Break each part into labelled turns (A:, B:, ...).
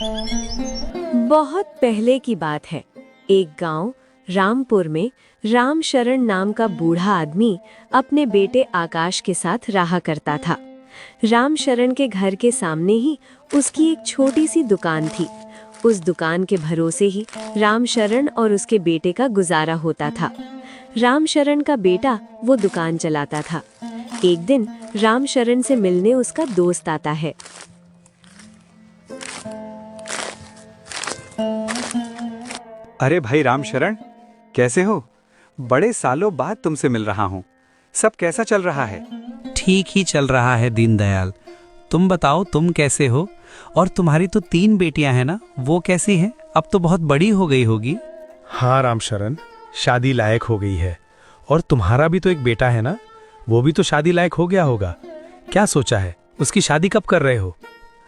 A: बहुत पहले की बात है। एक गांव रामपुर में रामशरण नाम का बूढ़ा आदमी अपने बेटे आकाश के साथ रहा करता था। रामशरण के घर के सामने ही उसकी एक छोटी सी दुकान थी। उस दुकान के भरोसे ही रामशरण और उसके बेटे का गुजारा होता था। रामशरण का बेटा वो दुकान चलाता था। एक दिन रामशरण से मिलने उसका दोस्त आता है।
B: अरे भाई रामशरण, कैसे हो? बड़े सालों बाद तुमसे मिल रहा हूँ। सब कैसा चल रहा है?
C: ठीक ही चल रहा है दीनदयाल। तुम बताओ, तुम कैसे हो? और तुम्हारी तो 3 बेटियां हैं ना, वो कैसी हैं? अब तो बहुत बड़ी हो गई होगी।
D: हाँ रामशरण, शादी लायक हो गई है। और तुम्हारा भी तो एक बेटा है ना, वो भी तो शादी लायक हो गया होगा। क्या सोचा है, उसकी शादी कब कर रहे हो?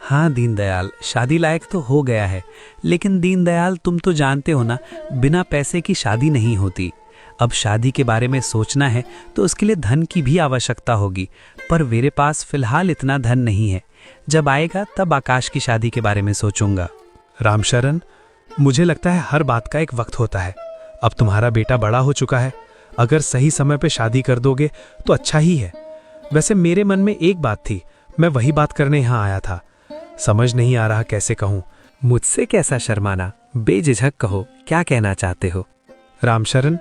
C: हाँ दीनदयाल, शादी लायक तो हो गया है, लेकिन दीनदयाल तुम तो जानते हो ना, बिना पैसे की शादी नहीं होती। अब शादी के बारे में सोचना है तो उसके लिए धन की भी आवश्यकता होगी, पर मेरे पास फिलहाल इतना धन नहीं है। जब आएगा तब आकाश की शादी के बारे में सोचूंगा।
D: रामशरण, मुझे लगता है हर बात का एक वक्त होता है। अब तुम्हारा बेटा बड़ा हो चुका है, अगर सही समय पे शादी कर दोगे तो अच्छा ही है। वैसे मेरे मन में एक बात थी, मैं वही बात करने यहाँ आया था। समझ नहीं आ रहा कैसे कहूँ।
C: मुझसे कैसा शर्माना, बेझिझक कहो, क्या कहना चाहते हो?
D: रामशरण,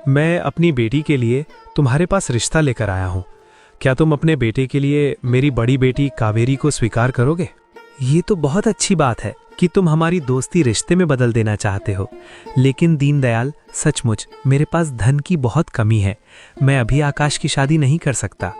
D: मैं अपनी बेटी के लिए तुम्हारे पास रिश्ता लेकर आया हूँ। क्या तुम अपने बेटे के लिए मेरी बड़ी बेटी कावेरी को स्वीकार करोगे?
C: ये तो बहुत अच्छी बात है कि तुम हमारी दोस्ती रिश्ते में बदल देना चाहते हो, लेकिन दीनदयाल सचमुच मेरे पास धन की बहुत कमी है। मैं अभी आकाश की शादी नहीं कर सकता।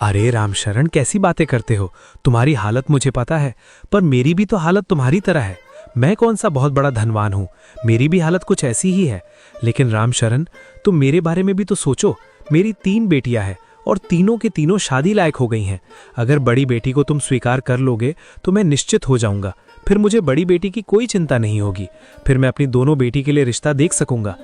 D: अरे रामशरण, कैसी बातें करते हो? तुम्हारी हालत मुझे पता है, पर मेरी भी तो हालत तुम्हारी तरह है। मैं कौन सा बहुत बड़ा धनवान हूँ, मेरी भी हालत कुछ ऐसी ही है। लेकिन रामशरण, तुम मेरे बारे में भी तो सोचो। मेरी 3 बेटियां हैं और तीनों के तीनों शादी लायक हो गई हैं। अगर बड़ी बेटी को तुम स्वीकार कर लोगे तो मैं निश्चित हो जाऊंगा। फिर मुझे बड़ी बेटी की कोई चिंता नहीं होगी। फिर मैं अपनी दोनों बेटी के लिए रिश्ता देख सकूंगा।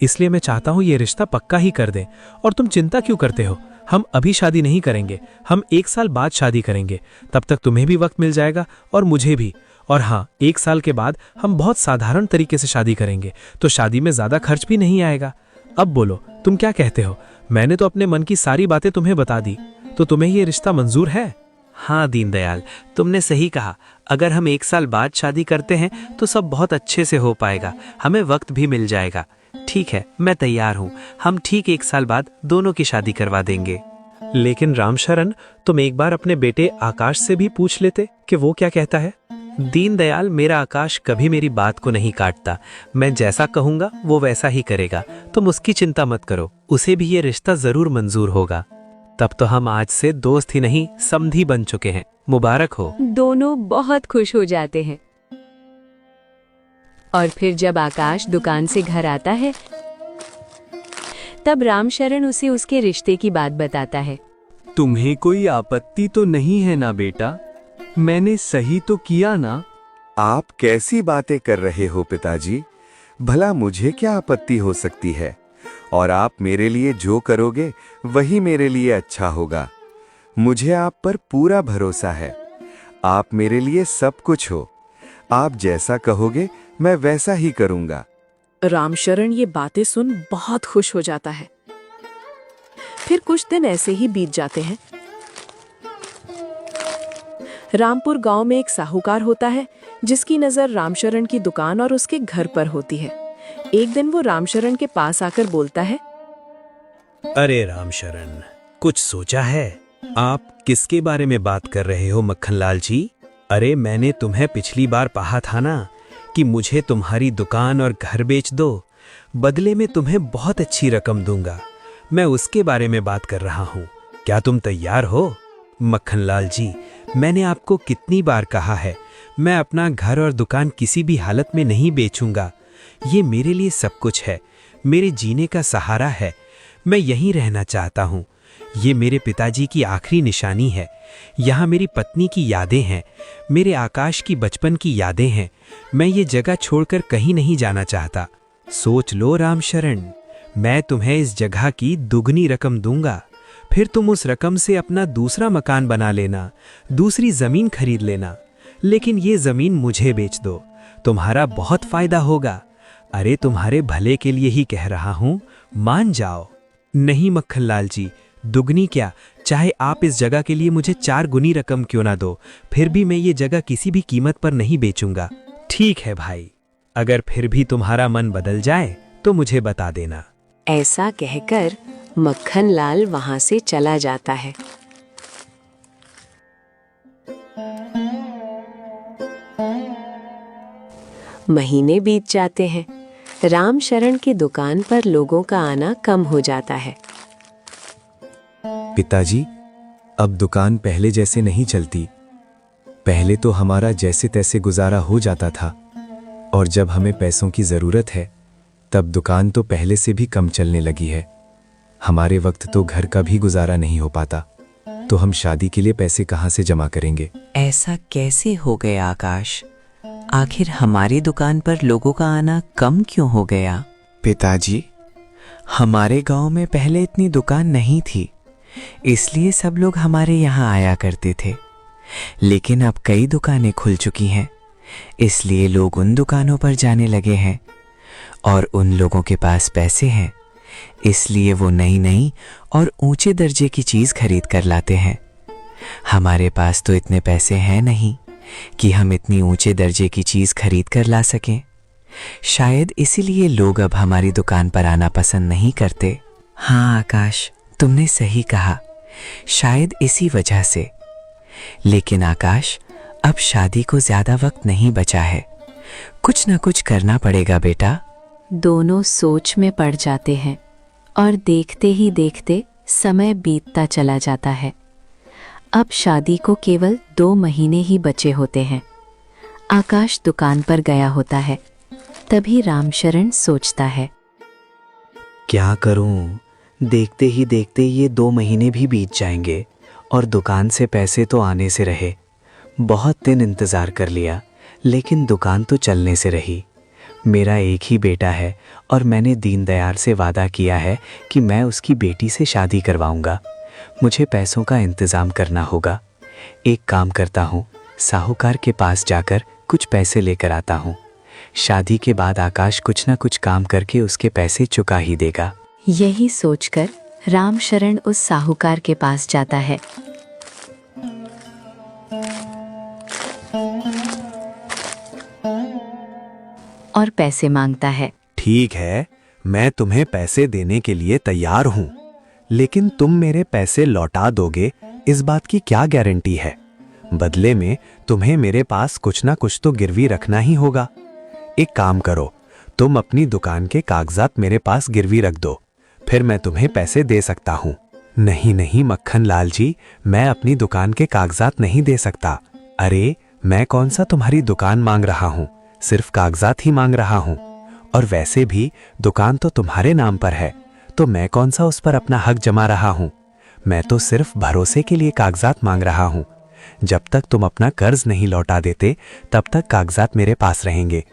D: इसलिए मैं चाहता हूँ ये रिश्ता पक्का ही कर दें। और तुम चिंता क्यों करते हो? हम अभी शादी नहीं करेंगे, हम 1 साल बाद शादी करेंगे। तब तक तुम्हें भी वक्त मिल जाएगा और मुझे भी। और हाँ, 1 साल के बाद हम बहुत साधारण तरीके से शादी करेंगे, तो शादी में ज्यादा खर्च भी नहीं आएगा। अब बोलो, तुम क्या कहते हो? मैंने तो अपने मन की सारी बातें तुम्हें बता दी, तो तुम्हें ये रिश्ता मंजूर है?
C: हाँ दीनदयाल, तुमने सही कहा। अगर हम 1 साल बाद शादी करते हैं तो सब बहुत अच्छे से हो पाएगा, हमें वक्त भी मिल जाएगा। ठीक है, मैं तैयार हूँ। हम ठीक 1 साल बाद दोनों की शादी करवा देंगे।
D: लेकिन रामशरण, तुम एक बार अपने बेटे आकाश से भी पूछ लेते कि वो क्या कहता है।
C: दीनदयाल, मेरा आकाश कभी मेरी बात को नहीं काटता। मैं जैसा कहूंगा वो वैसा ही करेगा। तुम उसकी चिंता मत करो, उसे भी ये रिश्ता जरूर मंजूर होगा। तब तो हम आज से दोस्त ही नहीं, समधी बन चुके हैं। मुबारक हो।
A: दोनों बहुत खुश हो जाते हैं। और फिर जब आकाश दुकान से घर आता है, तब रामशरण उसे उसके रिश्ते की बात बताता है।
E: तुम्हें कोई आपत्ति तो नहीं है ना बेटा? मैंने सही तो किया ना?
F: आप कैसी बातें कर रहे हो पिताजी? भला मुझे क्या आपत्ति हो सकती है? और आप मेरे लिए जो करोगे वही मेरे लिए अच्छा होगा। मुझे आप पर पूरा भरोसा है। आप मेरे लिए सब कुछ हो। आप जैसा कहोगे मैं वैसा ही करूंगा।
G: रामशरण ये बातें सुन बहुत खुश हो जाता है। फिर कुछ दिन ऐसे ही बीत जाते हैं। रामपुर गांव में एक साहूकार होता है जिसकी नजर रामशरण की दुकान और उसके घर पर होती है। एक दिन वो रामशरण के पास आकर बोलता है,
C: अरे रामशरण, कुछ सोचा है? आप किसके बारे में बात कर रहे हो मक्खनलाल जी? अरे मैंने तुम्हें पिछली बार कहा था ना कि मुझे तुम्हारी दुकान और घर बेच दो, बदले में तुम्हें बहुत अच्छी रकम दूंगा। मैं उसके बारे में बात कर रहा हूँ। क्या तुम तैयार हो? मक्खनलाल जी, मैंने आपको कितनी बार कहा है, मैं अपना घर और दुकान किसी भी हालत में नहीं बेचूंगा। ये मेरे लिए सब कुछ है, मेरे जीने का सहारा है। मैं यहीं रहना चाहता हूँ। ये मेरे पिताजी की आखिरी निशानी है। यहाँ मेरी पत्नी की यादें हैं, मेरे आकाश की बचपन की यादें हैं। मैं ये जगह छोड़कर कहीं नहीं जाना चाहता। सोच लो रामशरण, मैं तुम्हें इस जगह की दुगनी रकम दूंगा। फिर तुम उस रकम से अपना दूसरा मकान बना लेना, दूसरी जमीन खरीद लेना। लेकिन ये जमीन मुझे बेच दो, तुम्हारा बहुत फायदा होगा। अरे तुम्हारे भले के लिए ही कह रहा हूं, मान जाओ। नहीं मक्खनलाल जी, दुगनी क्या, चाहे आप इस जगह के लिए मुझे 4 गुनी रकम क्यों ना दो, फिर भी मैं ये जगह किसी भी कीमत पर नहीं बेचूंगा। ठीक है भाई, अगर फिर भी तुम्हारा मन बदल जाए तो मुझे बता देना।
A: ऐसा कहकर मक्खनलाल वहां से चला जाता है। महीने बीत जाते हैं। रामशरण की दुकान पर लोगों का आना कम हो जाता है।
E: पिताजी, अब दुकान पहले जैसे नहीं चलती। पहले तो हमारा जैसे तैसे गुजारा हो जाता था, और जब हमें पैसों की ज़रूरत है तब दुकान तो पहले से भी कम चलने लगी है। हमारे वक्त तो घर का भी गुजारा नहीं हो पाता, तो हम शादी के लिए पैसे कहाँ से जमा करेंगे?
H: ऐसा कैसे हो गया आकाश? आखिर हमारी दुकान पर लोगों का आना कम क्यों हो गया?
I: पिताजी, हमारे गांव में पहले इतनी दुकान नहीं थी, इसलिए सब लोग हमारे यहाँ आया करते थे। लेकिन अब कई दुकानें खुल चुकी हैं, इसलिए लोग उन दुकानों पर जाने लगे हैं, और उन लोगों के पास पैसे हैं, इसलिए वो नई नई और ऊंचे दर्जे की चीज़ खरीद कर लाते हैं। हमारे पास तो इतने पैसे हैं नहीं कि हम इतनी ऊंचे दर्जे की चीज़ खरीद कर ला सकें। शायद इसीलिए लोग अब हमारी दुकान पर आना पसंद नहीं करते। हाँ आकाश, तुमने सही कहा, शायद इसी वजह से। लेकिन आकाश, अब शादी को ज़्यादा वक्त नहीं बचा है, कुछ न कुछ करना पड़ेगा बेटा।
A: दोनों सोच में पड़ जाते हैं और देखते ही देखते समय बीतता चला जाता है। अब शादी को केवल 2 महीने ही बचे होते हैं। आकाश दुकान पर गया होता है। तभी रामशरण सोचता है,
I: क्या करूं? देखते ही देखते ये 2 महीने भी बीत जाएंगे और दुकान से पैसे तो आने से रहे। बहुत दिन इंतज़ार कर लिया, लेकिन दुकान तो चलने से रही। मेरा एक ही बेटा है और मैंने दीनदयाल से वादा किया है कि मैं उसकी बेटी से शादी करवाऊंगा। मुझे पैसों का इंतज़ाम करना होगा। एक काम करता हूँ, साहूकार के पास जाकर कुछ पैसे लेकर आता हूँ। शादी के बाद आकाश कुछ न कुछ काम करके उसके पैसे चुका ही देगा।
A: यही सोचकर रामशरण उस साहूकार के पास जाता है। और पैसे मांगता है।
C: ठीक है, मैं तुम्हें पैसे देने के लिए तैयार हूं, लेकिन तुम मेरे पैसे लौटा दोगे, इस बात की क्या गारंटी है? बदले में तुम्हें मेरे पास कुछ ना कुछ तो गिरवी रखना ही होगा। एक काम करो, तुम अपनी दुकान के कागजात मेरे पास गिरवी रख दो, फिर मैं तुम्हें पैसे दे सकता हूँ। नहीं नहीं मक्खनलाल जी, मैं अपनी दुकान के कागजात नहीं दे सकता। अरे मैं कौन सा तुम्हारी दुकान मांग रहा हूँ, सिर्फ कागजात ही मांग रहा हूँ। और वैसे भी दुकान तो तुम्हारे नाम पर है, तो मैं कौन सा उस पर अपना हक जमा रहा हूँ। मैं तो सिर्फ भरोसे के लिए कागजात मांग रहा हूँ। जब तक तुम अपना कर्ज नहीं लौटा देते, तब तक कागजात मेरे पास रहेंगे।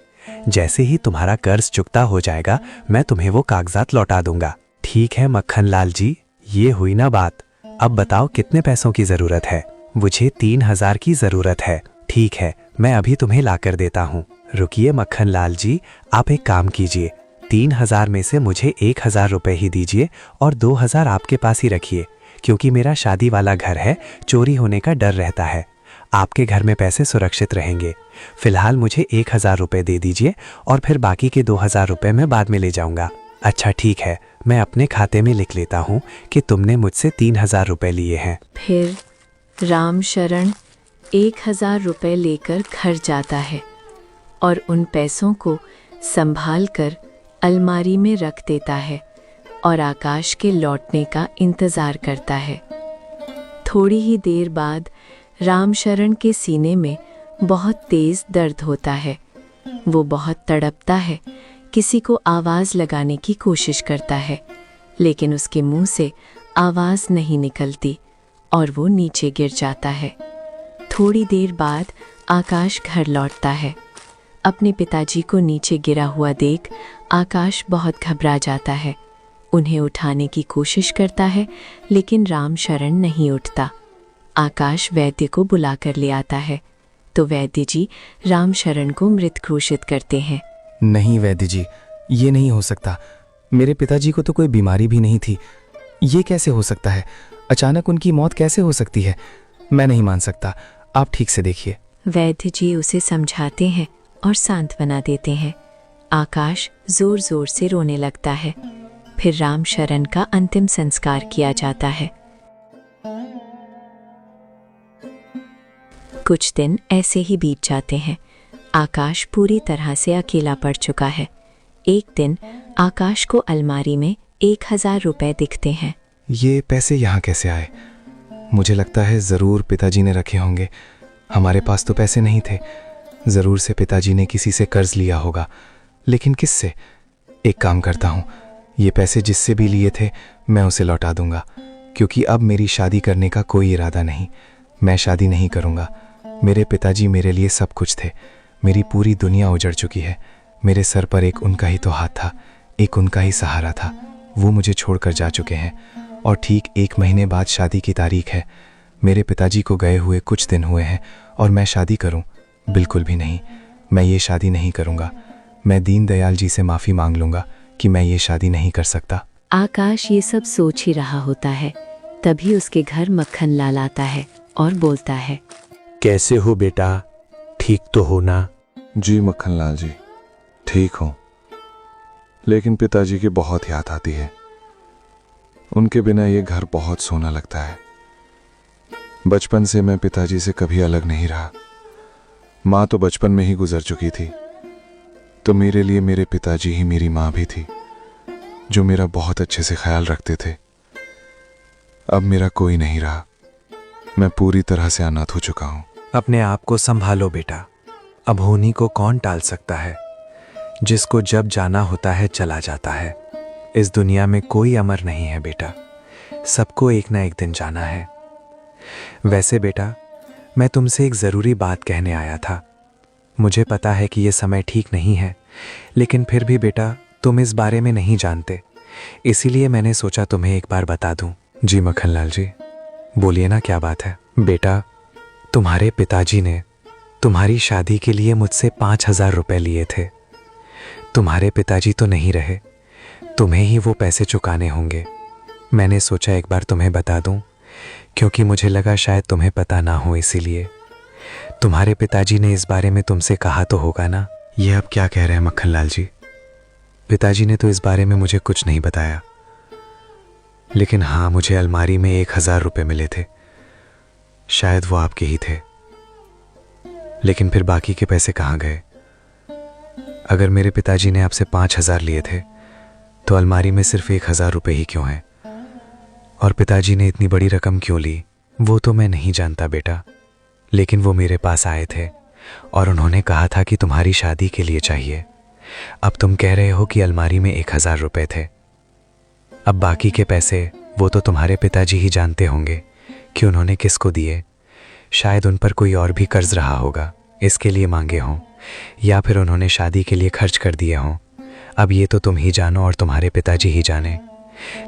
C: जैसे ही तुम्हारा कर्ज चुकता हो जाएगा, मैं तुम्हें वो कागजात लौटा दूंगा। ठीक है मक्खनलाल जी, ये हुई ना बात। अब बताओ कितने पैसों की जरूरत है? मुझे 3000 की जरूरत है। ठीक है, मैं अभी तुम्हें ला कर देता हूँ। रुकिए मक्खनलाल जी, आप एक काम कीजिए, 3000 में से मुझे 1000 रुपये ही दीजिए और 2000 आपके पास ही रखिए, क्योंकि मेरा शादी वाला घर है, चोरी होने का डर रहता है। आपके घर में पैसे सुरक्षित रहेंगे। फिलहाल मुझे 1000 रुपये दे दीजिए और फिर बाकी के 2000 रुपये मैं बाद में ले जाऊंगा। अच्छा ठीक है, मैं अपने खाते में लिख लेता हूँ कि तुमने मुझसे 3000 रुपये लिए हैं।
A: फिर रामशरण 1000 रुपये लेकर घर जाता है और उन पैसों को संभाल कर अलमारी में रख देता है और आकाश के लौटने का इंतज़ार करता है। थोड़ी ही देर बाद रामशरण के सीने में बहुत तेज़ दर्द होता है। वो बहुत तड़पता है, किसी को आवाज़ लगाने की कोशिश करता है, लेकिन उसके मुंह से आवाज़ नहीं निकलती और वो नीचे गिर जाता है। थोड़ी देर बाद आकाश घर लौटता है। अपने पिताजी को नीचे गिरा हुआ देख आकाश बहुत घबरा जाता है। उन्हें उठाने की कोशिश करता है, लेकिन रामशरण नहीं उठता। आकाश वैद्य को बुलाकर ले आता है। तो वैद्य जी रामशरण को मृत घोषित करते हैं।
E: नहीं वैद्य जी, ये नहीं हो सकता। मेरे पिताजी को तो कोई बीमारी भी नहीं थी। ये कैसे हो सकता है? अचानक उनकी मौत कैसे हो सकती है? मैं नहीं मान सकता। आप ठीक से देखिए।
A: वैद्य जी उसे समझाते हैं और सांत्वना देते हैं। आकाश जोर जोर से रोने लगता है। फिर रामशरण का अंतिम संस्कार किया जाता है। कुछ दिन ऐसे ही बीत जाते हैं। आकाश पूरी तरह से अकेला पड़ चुका है। एक दिन आकाश को अलमारी में 1000 रुपए दिखते हैं।
E: ये पैसे यहाँ कैसे आए? मुझे लगता है ज़रूर पिताजी ने रखे होंगे। हमारे पास तो पैसे नहीं थे। ज़रूर से पिताजी ने किसी से कर्ज लिया होगा। लेकिन किससे? एक काम करता हूँ, ये पैसे जिससे भी लिए थे मैं उसे लौटा दूंगा, क्योंकि अब मेरी शादी करने का कोई इरादा नहीं। मैं शादी नहीं करूँगा। मेरे पिताजी मेरे लिए सब कुछ थे। मेरी पूरी दुनिया उजड़ चुकी है। मेरे सर पर एक उनका ही तो हाथ था, एक उनका ही सहारा था। वो मुझे छोड़कर जा चुके हैं और ठीक 1 महीने बाद शादी की तारीख है। मेरे पिताजी को गए हुए कुछ दिन हुए हैं और मैं शादी करूं? बिल्कुल भी नहीं। मैं ये शादी नहीं करूंगा। मैं दीनदयाल जी से माफ़ी मांग लूंगा कि मैं ये शादी नहीं कर सकता।
A: आकाश ये सब सोच ही रहा होता है। तभी उसके घर मक्खन लाल आता है और बोलता है,
C: कैसे हो बेटा, ठीक तो हो ना?
F: जी मक्खनलाल जी, ठीक हूँ, लेकिन पिताजी की बहुत याद आती है। उनके बिना ये घर बहुत सोना लगता है। बचपन से मैं पिताजी से कभी अलग नहीं रहा। माँ तो बचपन में ही गुजर चुकी थी, तो मेरे लिए मेरे पिताजी ही मेरी माँ भी थी, जो मेरा बहुत अच्छे से ख्याल रखते थे। अब मेरा कोई नहीं रहा। मैं पूरी तरह से अनाथ हो चुका हूँ।
C: अपने आप को संभालो बेटा। अब होनी को कौन टाल सकता है? जिसको जब जाना होता है चला जाता है। इस दुनिया में कोई अमर नहीं है बेटा। सबको एक ना एक दिन जाना है। वैसे बेटा, मैं तुमसे एक ज़रूरी बात कहने आया था। मुझे पता है कि ये समय ठीक नहीं है, लेकिन फिर भी बेटा तुम इस बारे में नहीं जानते, इसीलिए मैंने सोचा तुम्हें एक बार बता दूं। जी मक्खनलाल जी, बोलिए ना, क्या बात है? बेटा, तुम्हारे पिताजी ने तुम्हारी शादी के लिए मुझसे 5000 रुपए लिए थे। तुम्हारे पिताजी तो नहीं रहे, तुम्हें ही वो पैसे चुकाने होंगे। मैंने सोचा एक बार तुम्हें बता दूं, क्योंकि मुझे लगा शायद तुम्हें पता ना हो, इसीलिए। तुम्हारे पिताजी ने इस बारे में तुमसे कहा तो होगा ना?
E: ये आप क्या कह रहे हैं मक्खनलाल जी?
C: पिताजी ने तो इस बारे में मुझे कुछ नहीं बताया, लेकिन हाँ, मुझे अलमारी में 1000 रुपए मिले थे। शायद वो आपके ही थे। लेकिन फिर बाकी के पैसे कहाँ गए? अगर मेरे पिताजी ने आपसे 5000 लिए थे, तो अलमारी में सिर्फ 1000 रुपए ही क्यों हैं? और पिताजी ने इतनी बड़ी रकम क्यों ली, वो तो मैं नहीं जानता बेटा। लेकिन वो मेरे पास आए थे और उन्होंने कहा था कि तुम्हारी शादी के लिए चाहिए। अब तुम कह रहे हो कि अलमारी में 1000 रुपए थे। अब बाकी के पैसे वो तो तुम्हारे पिताजी ही जानते होंगे कि उन्होंने किसको दिए। शायद उन पर कोई और भी कर्ज रहा होगा, इसके लिए मांगे हों, या फिर उन्होंने शादी के लिए खर्च कर दिए हों। अब ये तो तुम ही जानो और तुम्हारे पिताजी ही जाने,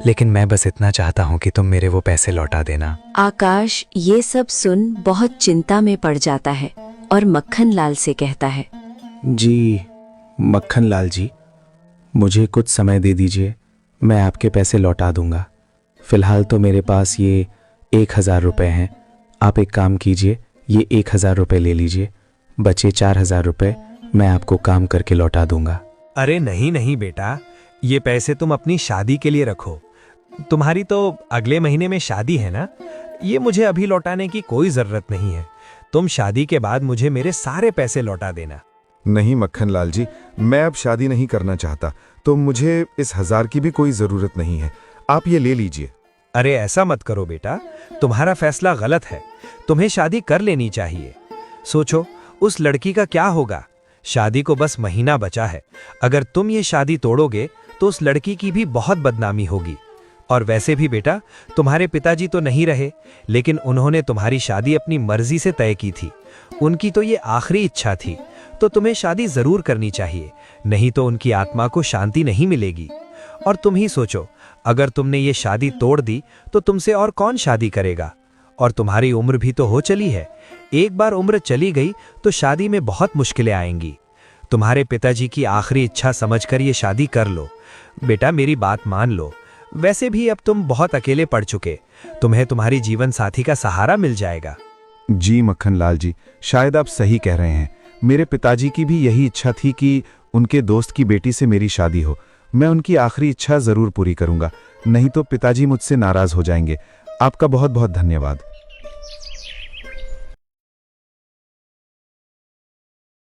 C: लेकिन मैं बस इतना चाहता हूँ कि तुम मेरे वो पैसे लौटा देना।
A: आकाश ये सब सुन बहुत चिंता में पड़ जाता है और मक्खनलाल से कहता है,
E: जी मक्खनलाल जी, मुझे कुछ समय दे दीजिए, मैं आपके पैसे लौटा दूंगा। फिलहाल तो मेरे पास ये 1000 रुपये हैं। आप एक काम कीजिए, ये 1000 रुपये ले लीजिए, बचे 4000 रुपये मैं आपको काम करके लौटा दूंगा।
C: अरे नहीं नहीं बेटा, ये पैसे तुम अपनी शादी के लिए रखो। तुम्हारी तो अगले महीने में शादी है ना, ये मुझे अभी लौटाने की कोई जरूरत नहीं है। तुम शादी के बाद मुझे मेरे सारे पैसे लौटा देना।
F: नहीं मक्खनलाल जी, मैं अब शादी नहीं करना चाहता, तो मुझे इस 1000 की भी कोई जरूरत नहीं है। आप ये ले लीजिए।
C: अरे ऐसा मत करो बेटा, तुम्हारा फैसला गलत है। तुम्हें शादी कर लेनी चाहिए। सोचो उस लड़की का क्या होगा। शादी को बस महीना बचा है। अगर तुम ये शादी तोड़ोगे तो उस लड़की की भी बहुत बदनामी होगी। और वैसे भी बेटा, तुम्हारे पिताजी तो नहीं रहे, लेकिन उन्होंने तुम्हारी शादी अपनी मर्जी से तय की थी। उनकी तो ये आखिरी इच्छा थी, तो तुम्हें शादी जरूर करनी चाहिए, नहीं तो उनकी आत्मा को शांति नहीं मिलेगी। और तुम ही सोचो, अगर तुमने ये शादी तोड़ दी तो तुमसे और कौन शादी करेगा? और तुम्हारी उम्र भी तो हो चली है। एक बार उम्र चली गई तो शादी में बहुत मुश्किलें आएंगी। तुम्हारे पिताजी की आखिरी इच्छा समझकर ये शादी कर लो। बेटा मेरी बात मान लो। वैसे भी अब तुम बहुत अकेले पड़ चुके, तुम्हें तुम्हारी जीवन साथी का सहारा मिल जाएगा।
J: जी मक्खनलाल जी, शायद आप सही कह रहे हैं। मेरे पिताजी की भी यही इच्छा थी कि उनके दोस्त की बेटी से मेरी शादी हो। मैं उनकी आखिरी इच्छा जरूर पूरी करूंगा, नहीं तो पिताजी मुझसे नाराज हो जाएंगे। आपका बहुत बहुत धन्यवाद।